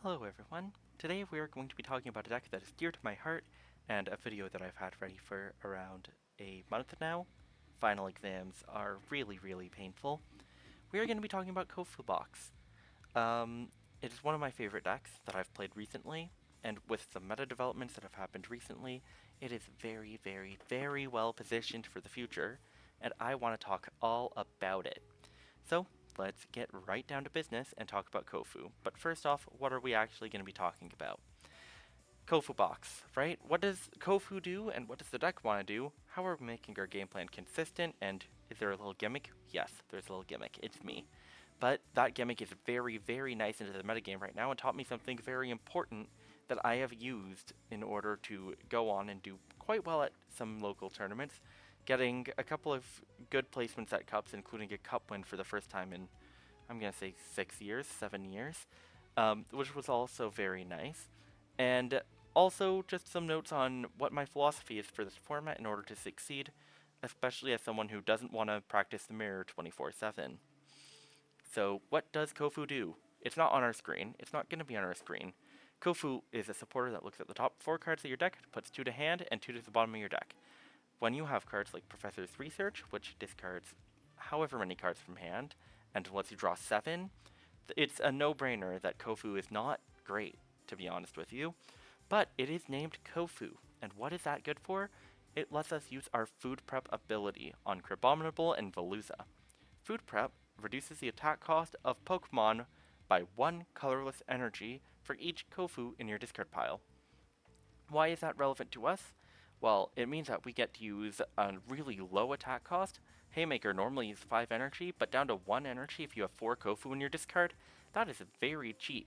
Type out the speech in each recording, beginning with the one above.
Hello everyone. Today we are going to be talking about a deck that is dear to my heart and a video that I've had ready for around a month now. Final exams are really painful. We are going to be talking about Kofu-Box. It is one of my favorite decks that I've played recently, and with some meta developments that have happened recently, it is very well positioned for the future, and I want to talk all about it. So, let's get right down to business and talk about Kofu. But first off, what are we actually going to be talking about? Kofu-Box, right? What does Kofu do and what does the deck want to do? How are we making our game plan consistent? And is there a little gimmick? Yes, there's a little gimmick. It's me. But that gimmick is very nice into the metagame right now and taught me something very important that I have used in order to go on and do quite well at some local tournaments, getting a couple of good placements at cups, including a cup win for the first time in, I'm going to say 6 years, 7 years, which was also very nice. And also just some notes on what my philosophy is for this format in order to succeed, especially as someone who doesn't want to practice the mirror 24/7. So what does Kofu do? It's not on our screen. It's not going to be on our screen. Kofu is a supporter that looks at the top 4 cards of your deck, puts 2 to hand, and 2 to the bottom of your deck. When you have cards like Professor's Research, which discards however many cards from hand, and lets you draw 7, it's a no-brainer that Kofu is not great, to be honest with you. But it is named Kofu, and what is that good for? It lets us use our food prep ability on Crabominable and Veluza. Food prep reduces the attack cost of Pokemon by 1 colorless energy for each Kofu in your discard pile. Why is that relevant to us? Well, it means that we get to use a really low attack cost. Haymaker normally uses 5 energy, but down to 1 energy if you have 4 Kofu in your discard. That is very cheap.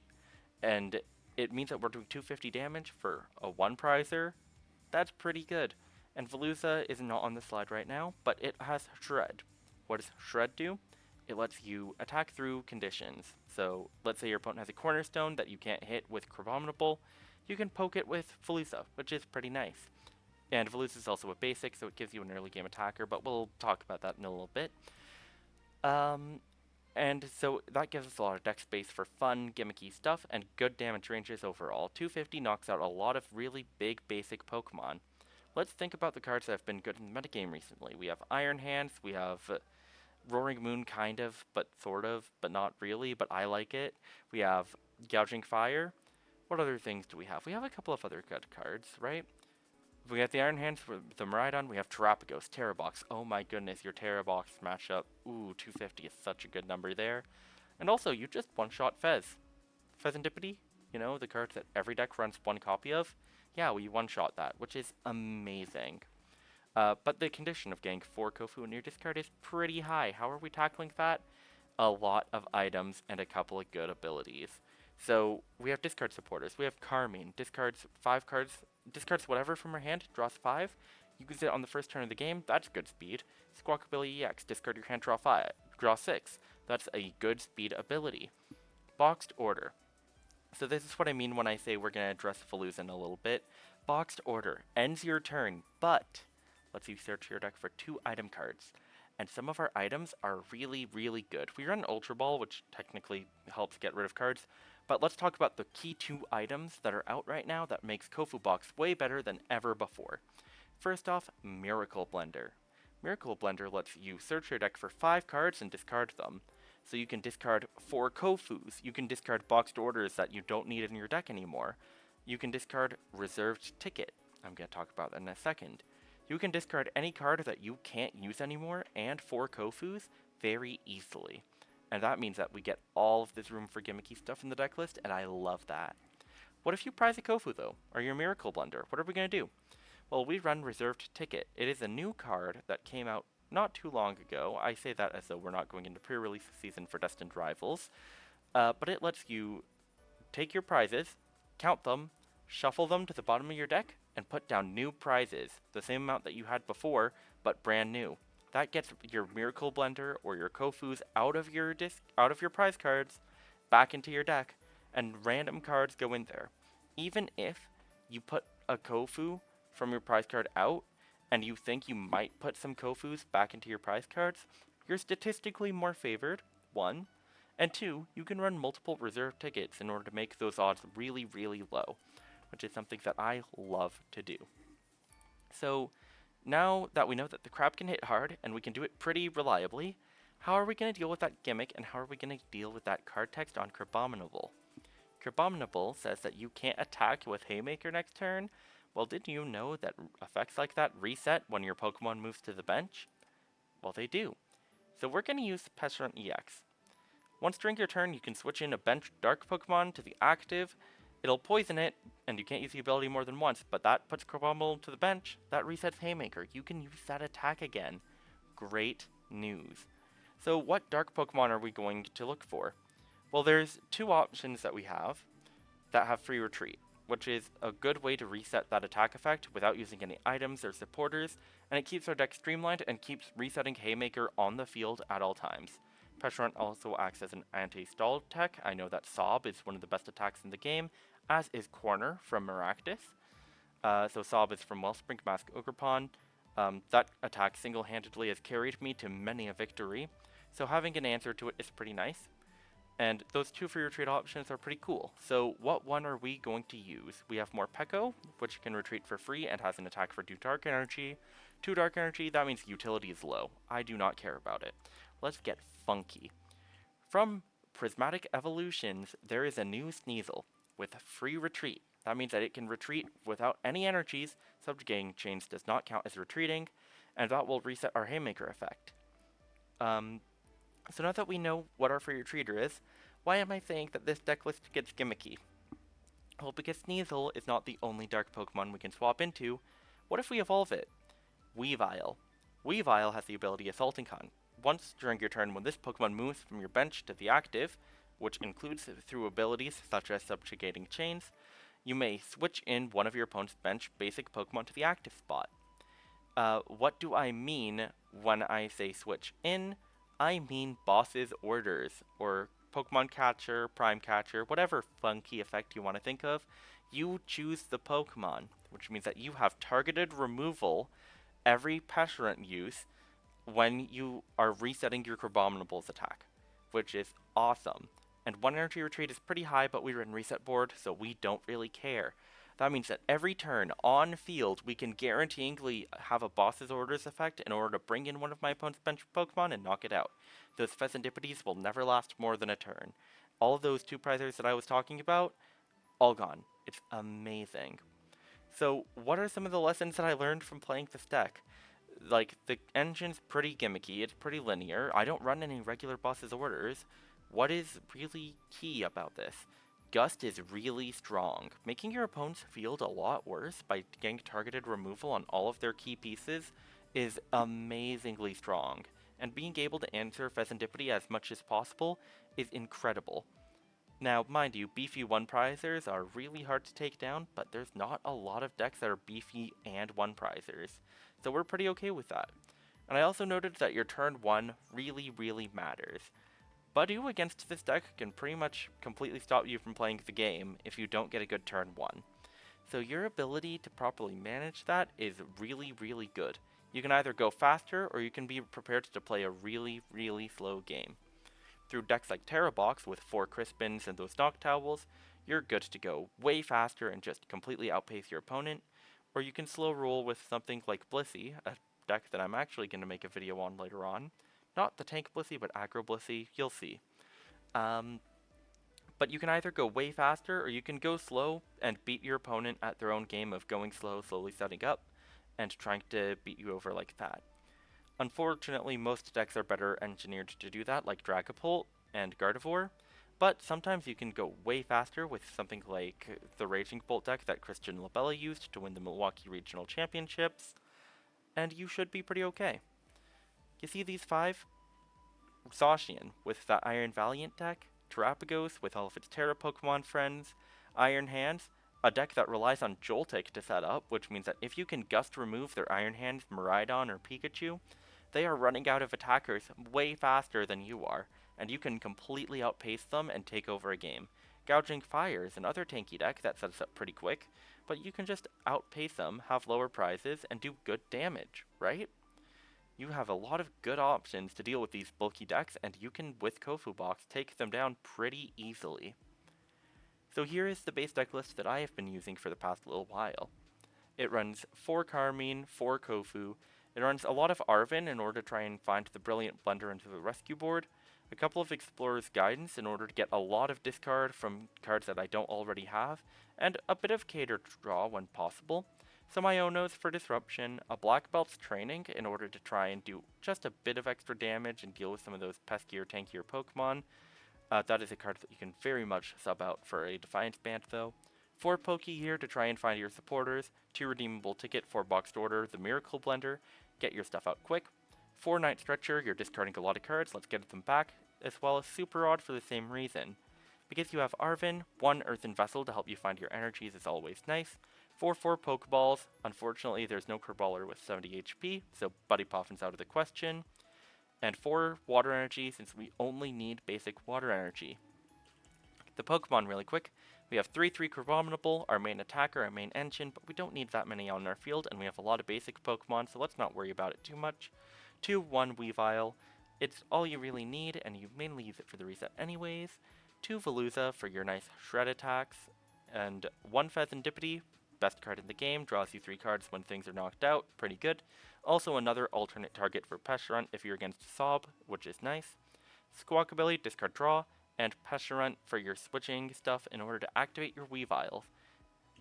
And it means that we're doing 250 damage for a 1 prizer. That's pretty good. And Veluza is not on the slide right now, but it has Shred. What does Shred do? It lets you attack through conditions. So let's say your opponent has a cornerstone that you can't hit with Crabominable. You can poke it with Veluza, which is pretty nice. And Veluza is also a basic, so it gives you an early game attacker, but we'll talk about that in a little bit. And so that gives us a lot of deck space for fun, gimmicky stuff, and good damage ranges overall. 250 knocks out a lot of really big basic Pokemon. Let's think about the cards that have been good in the metagame recently. We have Iron Hands, we have Roaring Moon kind of, but sort of, but not really, but I like it. We have Gouging Fire. What other things do we have? We have a couple of other good cards, right? We got the Iron Hands with the Miraidon. We have Terrapagos, Terrabox. Oh my goodness, your Terrabox matchup. Ooh, 250 is such a good number there. And also, you just one-shot Fez. Fezandipiti, you know, the card that every deck runs 1 copy of. Yeah, we one-shot that, which is amazing. But the condition of getting 4 Kofu in your discard is pretty high. How are we tackling that? A lot of items and a couple of good abilities. So we have discard supporters. We have Carmine, discards 5 cards, discards whatever from her hand, draws 5. You use it on the first turn of the game, that's good speed. Squawkabilly EX, discard your hand, draw 5, draw 6. That's a good speed ability. Boxed Order. So this is what I mean when I say we're going to address Veluza in a little bit. Boxed Order ends your turn, but lets you search your deck for 2 item cards. And some of our items are really good. We run Ultra Ball, which technically helps get rid of cards, but let's talk about the key 2 items that are out right now that makes Kofu-Box way better than ever before. First off, Miracle Blender. Miracle Blender lets you search your deck for 5 cards and discard them. So you can discard 4 Kofus, you can discard Boxed Orders that you don't need in your deck anymore. You can discard Reserved Ticket. I'm going to talk about that in a second. You can discard any card that you can't use anymore and 4 Kofus very easily. And that means that we get all of this room for gimmicky stuff in the deck list, and I love that. What if you prize a Kofu, though, or your Miracle Blender? What are we going to do? Well, we run Reserved Ticket. It is a new card that came out not too long ago. I say that as though we're not going into pre-release season for Destined Rivals. But it lets you take your prizes, count them, shuffle them to the bottom of your deck, and put down new prizes, the same amount that you had before, but brand new. That gets your Miracle Blender or your Kofus out of your prize cards, back into your deck, and random cards go in there. Even if you put a Kofu from your prize card out, and you think you might put some Kofus back into your prize cards, you're statistically more favored, 1, And 2, you can run multiple reserve tickets in order to make those odds really, really low, which is something that I love to do. So now that we know that the crab can hit hard and we can do it pretty reliably, how are we going to deal with that gimmick and how are we going to deal with that card text on Crabominable? Crabominable says that you can't attack with Haymaker next turn. Well, did you know that effects like that reset when your Pokemon moves to the bench? Well, they do. So we're going to use Pecharunt EX. Once during your turn, you can switch in a bench Dark Pokemon to the active. It'll poison it, and you can't use the ability more than once, but that puts Crabominable to the bench. That resets Haymaker. You can use that attack again. Great news. So what Dark Pokemon are we going to look for? Well, there's 2 options that we have that have free retreat, which is a good way to reset that attack effect without using any items or supporters, and it keeps our deck streamlined and keeps resetting Haymaker on the field at all times. Pecharunt also acts as an anti-stall tech. I know that Sob is one of the best attacks in the game, as is Corner from Maractus. So Sob is from Wellspring Mask Ogerpon. That attack single-handedly has carried me to many a victory, so having an answer to it is pretty nice. And those 2 free retreat options are pretty cool. So what one are we going to use? We have more Peko, which can retreat for free and has an attack for 2 Dark Energy. 2 Dark Energy, that means utility is low. I do not care about it. Let's get funky. From Prismatic Evolutions, there is a new Sneasel with free retreat. That means that it can retreat without any energies. Subjugating Chains does not count as retreating, and that will reset our Haymaker effect. So now that we know what our free retreater is, why am I saying that this deck list gets gimmicky? Well, because Sneasel is not the only dark Pokemon we can swap into. What if we evolve it? Weavile. Weavile has the ability Assaulting Hunt. Once during your turn when this Pokemon moves from your bench to the active, which includes through abilities such as Subjugating Chains, you may switch in one of your opponent's bench basic Pokemon to the active spot. What do I mean when I say switch in? I mean boss's orders, or Pokemon Catcher, Prime Catcher, whatever funky effect you want to think of. You choose the Pokemon, which means that you have targeted removal every Pecharunt use when you are resetting your Crabominable's attack, which is awesome. And 1 energy retreat is pretty high, but we're in reset board, so we don't really care. That means that every turn on field, we can guaranteeingly have a boss's orders effect in order to bring in one of my opponent's bench Pokemon and knock it out. Those Fezandipitis will never last more than a turn. All of those 2 prizers that I was talking about, all gone. It's amazing. So what are some of the lessons that I learned from playing this deck? Like, the engine's pretty gimmicky, it's pretty linear, I don't run any regular boss's orders. What is really key about this? Gust is really strong, making your opponent's field a lot worse by getting targeted removal on all of their key pieces is amazingly strong, and being able to answer Fezandipiti as much as possible is incredible. Now, mind you, beefy 1-prizers are really hard to take down, but there's not a lot of decks that are beefy and 1-prizers, so we're pretty okay with that. And I also noted that your turn 1 really matters. Budew against this deck can pretty much completely stop you from playing the game if you don't get a good turn 1. So your ability to properly manage that is really good. You can either go faster or you can be prepared to play a really slow game. Through decks like Terrabox with 4 Crispins and those Noctowls, you're good to go way faster and just completely outpace your opponent. Or you can slow roll with something like Blissey, a deck that I'm actually going to make a video on later on. Not the Tank Blissey, but Aggro Blissey, you'll see. But you can either go way faster, or you can go slow and beat your opponent at their own game of going slow, slowly setting up, and trying to beat you over like that. Unfortunately, most decks are better engineered to do that, like Dragapult and Gardevoir, but sometimes you can go way faster with something like the Raging Bolt deck that Christian Labella used to win the Milwaukee Regional Championships, and you should be pretty okay. You see these 5? Zacian with that Iron Valiant deck, Terapagos with all of its Terra Pokemon friends, Iron Hands, a deck that relies on Joltik to set up, which means that if you can Gust remove their Iron Hands, Miraidon, or Pikachu, they are running out of attackers way faster than you are, and you can completely outpace them and take over a game. Gouging Fire is another tanky deck that sets up pretty quick, but you can just outpace them, have lower prizes, and do good damage, right? you have a lot of good options to deal with these bulky decks, and you can, with KofuBox, take them down pretty easily. So here is the base deck list that I have been using for the past little while. It runs 4 Carmine, 4 Kofu. It runs a lot of Arven in order to try and find the Brilliant Blender into the rescue board, a couple of Explorer's Guidance in order to get a lot of discard from cards that I don't already have, and a bit of Cater Draw when possible, some Ionos for Disruption, a Black Belt's Training in order to try and do just a bit of extra damage and deal with some of those peskier, tankier Pokemon. That is a card that you can very much sub out for a Defiance Band though. 4 Pokégear to try and find your supporters, 2 Redeemable Ticket for Boxed Order, the Miracle Blender, get your stuff out quick. 4 Night Stretcher, you're discarding a lot of cards, let's get them back, as well as Super Odd for the same reason. Because you have Arven, 1 Earthen Vessel to help you find your energies is always nice. 4 Pokeballs, unfortunately there's no Crabrawler with 70 HP, so Buddy Poffin's out of the question. And 4 Water Energy, since we only need basic Water Energy. The Pokemon really quick. We have 3-3 Crabominable, our main attacker, our main engine, but we don't need that many on our field, and we have a lot of basic Pokemon, so let's not worry about it too much. 2-1 Weavile. It's all you really need, and you mainly use it for the reset anyways. 2 Veluza for your nice shred attacks, and 1 Fezandipiti, best card in the game, draws you 3 cards when things are knocked out, pretty good. Also another alternate target for Pecharunt if you're against Sob, which is nice. Squawkabilly, discard draw, and Pecharunt for your switching stuff in order to activate your Weaviles.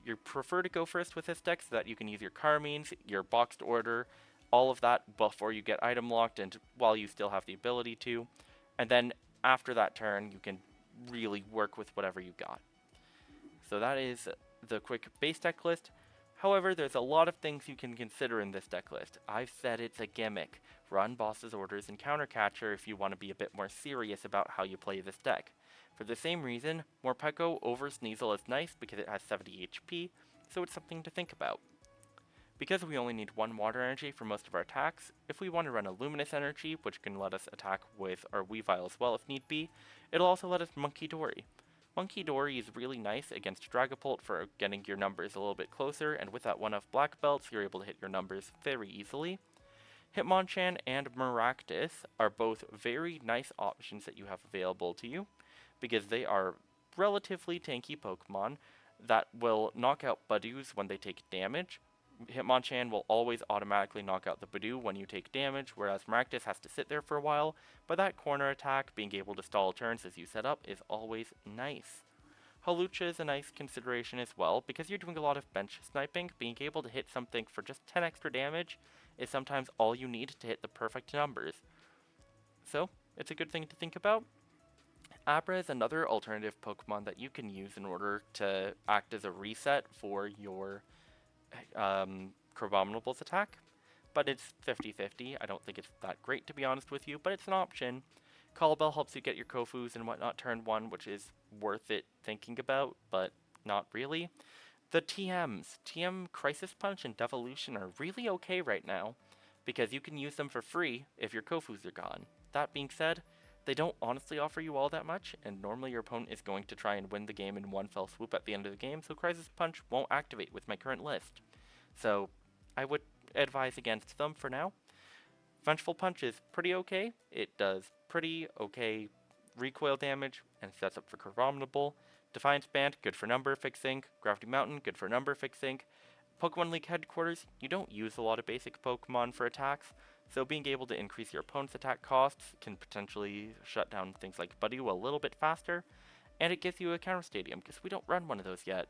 You prefer to go first with this deck so that you can use your Carmines, your Boxed Order, all of that before you get item locked and while you still have the ability to. And then after that turn, you can really work with whatever you got. So that is the quick base deck list. However, there's a lot of things you can consider in this deck list. I've said it's a gimmick. Run Boss's Orders and Countercatcher if you want to be a bit more serious about how you play this deck. For the same reason, Morpeko over Sneasel is nice because it has 70 HP, so it's something to think about. Because we only need 1 Water Energy for most of our attacks, if we want to run a Luminous Energy, which can let us attack with our Weavile as well if need be, it'll also let us Monkey Dory. Monkey Dory is really nice against Dragapult for getting your numbers a little bit closer, and with that 1-off Black Belts, you're able to hit your numbers very easily. Hitmonchan and Maractus are both very nice options that you have available to you, because they are relatively tanky Pokemon that will knock out Badoos when they take damage. Hitmonchan will always automatically knock out the Badoo when you take damage, whereas Maractus has to sit there for a while, but that corner attack, being able to stall turns as you set up, is always nice. Hawlucha is a nice consideration as well, because you're doing a lot of bench sniping, being able to hit something for just 10 extra damage is sometimes all you need to hit the perfect numbers. So, it's a good thing to think about. Abra is another alternative Pokemon that you can use in order to act as a reset for your Crabominable's attack, but it's 50-50. I don't think it's that great, to be honest with you, but it's an option. Callbell helps you get your Kofus and whatnot turn 1, which is worth it thinking about, but not really. The TMs, TM Crisis Punch and Devolution, are really okay right now, because you can use them for free if your Kofus are gone. That being said, they don't honestly offer you all that much, and normally your opponent is going to try and win the game in one fell swoop at the end of the game, so Crisis Punch won't activate with my current list. So, I would advise against them for now. Vengeful Punch is pretty okay. It does pretty okay recoil damage, and sets up for Crabominable. Defiance Band, good for number fixing. Gravity Mountain, good for number fixing. Pokemon League Headquarters, you don't use a lot of basic Pokemon for attacks, so being able to increase your opponent's attack costs can potentially shut down things like Buddy a little bit faster, and it gives you a counter stadium, because we don't run one of those yet.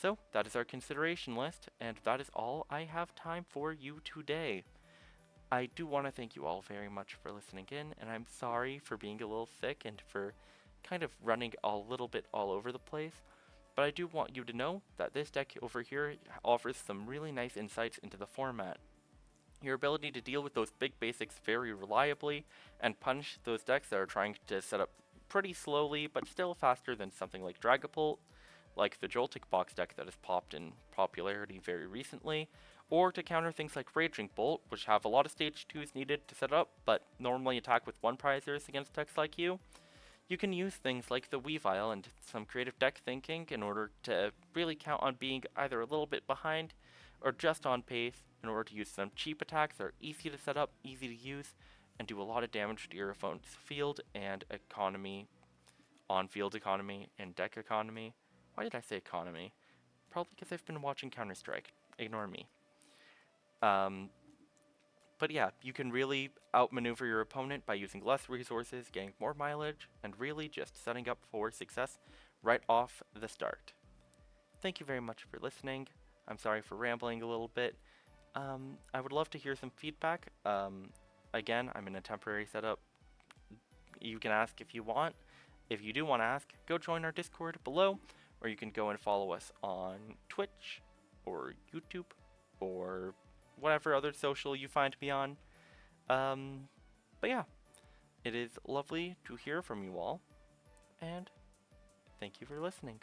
So, that is our consideration list, and that is all I have time for you today. I do want to thank you all very much for listening in, and I'm sorry for being a little sick and for kind of running a little bit all over the place, but I do want you to know that this deck over here offers some really nice insights into the format. Your ability to deal with those big basics very reliably and punish those decks that are trying to set up pretty slowly but still faster than something like Dragapult, like the Joltik box deck that has popped in popularity very recently, or to counter things like Raging Bolt, which have a lot of stage 2s needed to set up, but normally attack with 1 prizers against decks like you. You can use things like the Weavile and some creative deck thinking in order to really count on being either a little bit behind or just on pace in order to use some cheap attacks that are easy to set up, easy to use, and do a lot of damage to your opponent's field and economy, on-field economy, and deck economy. Why did I say economy? Probably because I've been watching Counter-Strike. Ignore me. But yeah, you can really outmaneuver your opponent by using less resources, getting more mileage, and really just setting up for success right off the start. Thank you very much for listening. I'm sorry for rambling a little bit. I would love to hear some feedback. Again, I'm in a temporary setup. You can ask if you want. If you do want to ask, go join our Discord below, or you can go and follow us on Twitch or YouTube or whatever other social you find me on. But yeah, it is lovely to hear from you all, and thank you for listening.